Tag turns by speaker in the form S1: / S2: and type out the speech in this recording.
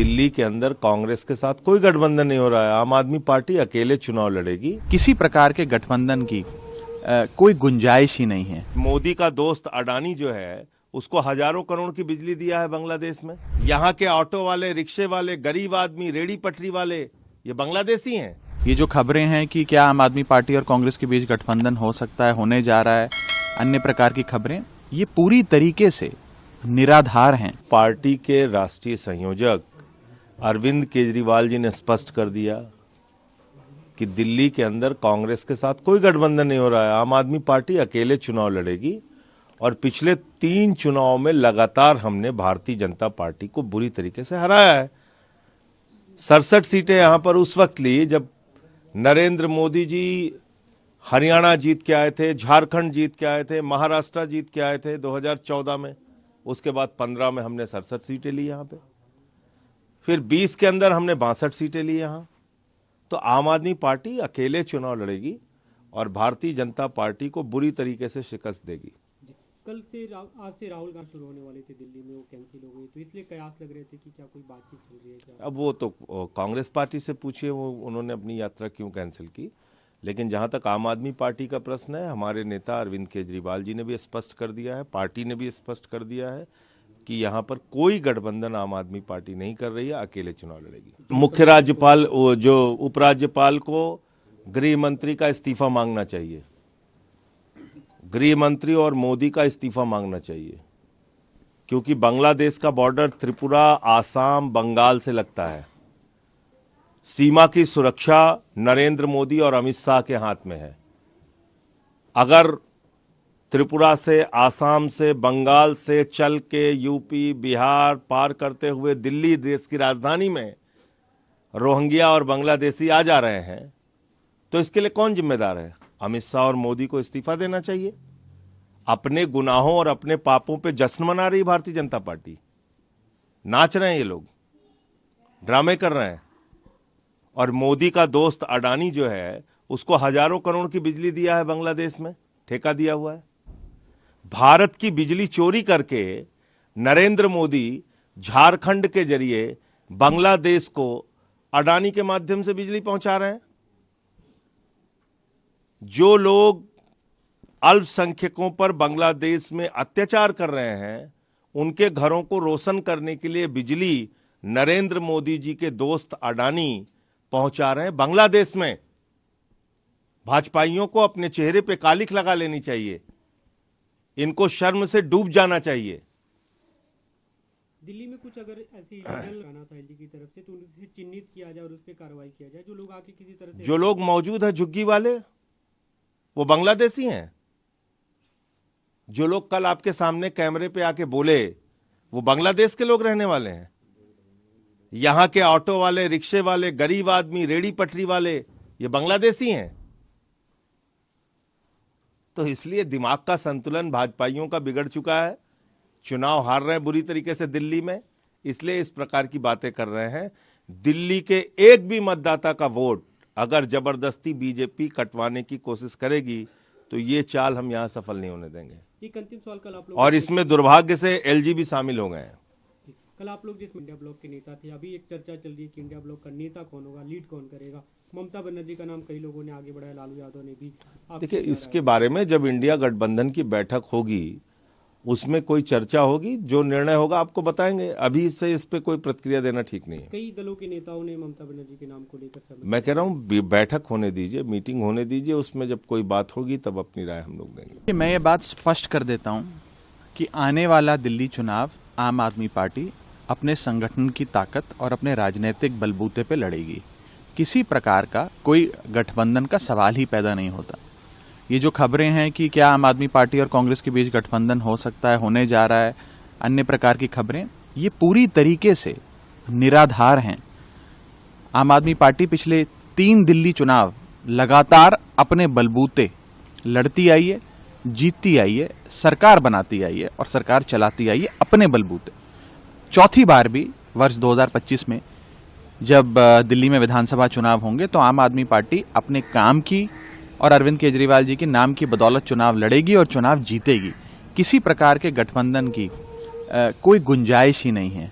S1: दिल्ली के अंदर कांग्रेस के साथ कोई गठबंधन नहीं हो रहा है। आम आदमी पार्टी अकेले चुनाव लड़ेगी।
S2: किसी प्रकार के गठबंधन की कोई गुंजाइश ही नहीं है।
S1: मोदी का दोस्त अडानी जो है उसको हजारों करोड़ की बिजली दिया है बांग्लादेश में। यहाँ के ऑटो वाले, रिक्शे वाले, गरीब आदमी, रेडी पटरी वाले ये बांग्लादेशी हैं।
S2: ये जो खबरें हैं कि क्या आम आदमी पार्टी और कांग्रेस के बीच गठबंधन हो सकता है, होने जा रहा है, अन्य प्रकार की खबरें, ये पूरी तरीके से निराधार हैं।
S1: पार्टी के राष्ट्रीय संयोजक अरविंद केजरीवाल जी ने स्पष्ट कर दिया कि दिल्ली के अंदर कांग्रेस के साथ कोई गठबंधन नहीं हो रहा है। आम आदमी पार्टी अकेले चुनाव लड़ेगी और पिछले 3 चुनाव में लगातार हमने भारतीय जनता पार्टी को बुरी तरीके से हराया है। 67 सीटें यहां पर उस वक्त ली जब नरेंद्र मोदी जी हरियाणा जीत के आए थे, झारखंड जीत के आए थे, महाराष्ट्र जीत के आए थे 2014 में। उसके बाद 15 में हमने 67 सीटें ली यहां पे, फिर 20 के अंदर हमने 62 सीटें ली यहां। तो आम आदमी पार्टी अकेले चुनाव लड़ेगी और भारतीय जनता पार्टी को बुरी तरीके से शिकस्त देगी।
S3: कल से आज से राहुल गांधी शुरू होने वाले थे दिल्ली में, वो कैंसिल हो गई, तो इसलिए कयास लग रहे थे कि क्या कोई बातचीत चल रही है क्या?
S1: अब वो तो कांग्रेस पार्टी से पूछिए वो उन्होंने अपनी यात्रा क्यों कैंसिल की। लेकिन जहां तक आम आदमी पार्टी का प्रश्न है, हमारे नेता अरविंद केजरीवाल जी ने भी स्पष्ट कर दिया है, पार्टी ने भी स्पष्ट कर दिया है कि यहां पर कोई गठबंधन आम आदमी पार्टी नहीं कर रही है, अकेले चुनाव लड़ेगी। मुख्य राज्यपाल जो उपराज्यपाल को गृह मंत्री का इस्तीफा मांगना चाहिए, गृह मंत्री और मोदी का इस्तीफा मांगना चाहिए, क्योंकि बांग्लादेश का बॉर्डर त्रिपुरा, आसाम, बंगाल से लगता है। सीमा की सुरक्षा नरेंद्र मोदी और अमित शाह के हाथ में है। अगर त्रिपुरा से, आसाम से, बंगाल से चल के यूपी, बिहार पार करते हुए दिल्ली देश की राजधानी में रोहिंग्या और बांग्लादेशी आ जा रहे हैं, तो इसके लिए कौन जिम्मेदार है? अमित शाह और मोदी को इस्तीफा देना चाहिए। अपने गुनाहों और अपने पापों पे जश्न मना रही भारतीय जनता पार्टी। नाच रहे हैं ये लोग, ड्रामे कर रहे हैं। और मोदी का दोस्त अडानी जो है उसको हजारों करोड़ की बिजली दिया है बांग्लादेश में, ठेका दिया हुआ है। भारत की बिजली चोरी करके नरेंद्र मोदी झारखंड के जरिए बांग्लादेश को अडानी के माध्यम से बिजली पहुंचा रहे हैं। जो लोग अल्पसंख्यकों पर बांग्लादेश में अत्याचार कर रहे हैं, उनके घरों को रोशन करने के लिए बिजली नरेंद्र मोदी जी के दोस्त अडानी पहुंचा रहे हैं बांग्लादेश में। भाजपाइयों को अपने चेहरे पे कालिख लगा लेनी चाहिए, इनको शर्म से डूब जाना चाहिए।
S3: दिल्ली में कुछ अगर ऐसी आना था एलजी की तरफ से, तो उनसे चिन्हित किया जाए और उस पर कार्रवाई किया जाए। जो लोग आके किसी तरह से,
S1: जो लोग मौजूद हैं झुग्गी वाले, वो बांग्लादेशी हैं। जो लोग कल आपके सामने कैमरे पे आके बोले, वो बांग्लादेश के लोग रहने वाले हैं। यहां के ऑटो वाले, रिक्शे वाले, गरीब आदमी, रेडी पटरी वाले ये बांग्लादेशी हैं। तो इसलिए दिमाग का संतुलन भाजपाइयों का बिगड़ चुका है। चुनाव हार रहे हैं बुरी तरीके से दिल्ली में, इसलिए इस प्रकार की बातें कर रहे हैं। दिल्ली के एक भी मतदाता का वोट अगर जबरदस्ती बीजेपी कटवाने की कोशिश करेगी तो ये चाल हम यहां सफल नहीं होने देंगे।
S3: एक अंतिम सवाल, कल आप लोग,
S1: और इसमें दुर्भाग्य से एलजी भी शामिल हो गए हैं।
S3: कल आप लोग जिस इंडिया ब्लॉक के नेता थे, अभी एक चर्चा चल रही है कि इंडिया ब्लॉक का नेता कौन होगा, लीड कौन करेगा। ममता बनर्जी का नाम कई लोगों ने आगे बढ़ाया, लालू यादव ने भी।
S1: देखिए, इसके बारे में जब इंडिया गठबंधन की बैठक होगी उसमें कोई चर्चा होगी, जो निर्णय होगा आपको बताएंगे। अभी से इस पे कोई प्रतिक्रिया देना ठीक नहीं है।
S3: कई दलों के नेताओं ने ममता बनर्जी के नाम को लेकर,
S1: मैं कह रहा हूँ बैठक होने दीजिए, मीटिंग होने दीजिए, उसमें जब कोई बात होगी तब अपनी राय हम लोग देंगे।
S2: मैं ये बात स्पष्ट कर देता हूं कि आने वाला दिल्ली चुनाव आम आदमी पार्टी अपने संगठन की ताकत और अपने राजनीतिक बलबूते पे लड़ेगी। किसी प्रकार का कोई गठबंधन का सवाल ही पैदा नहीं होता। ये जो खबरें हैं कि क्या आम आदमी पार्टी और कांग्रेस के बीच गठबंधन हो सकता है, होने जा रहा है, अन्य प्रकार की खबरें, ये पूरी तरीके से निराधार हैं। आम आदमी पार्टी पिछले 3 दिल्ली चुनाव लगातार अपने बलबूते लड़ती आई है, जीतती आई है, सरकार बनाती आई है और सरकार चलाती आई है अपने बलबूते। चौथी बार भी वर्ष 2025 में जब दिल्ली में विधानसभा चुनाव होंगे तो आम आदमी पार्टी अपने काम की और अरविंद केजरीवाल जी के नाम की बदौलत चुनाव लड़ेगी और चुनाव जीतेगी। किसी प्रकार के गठबंधन की कोई गुंजाइश ही नहीं है।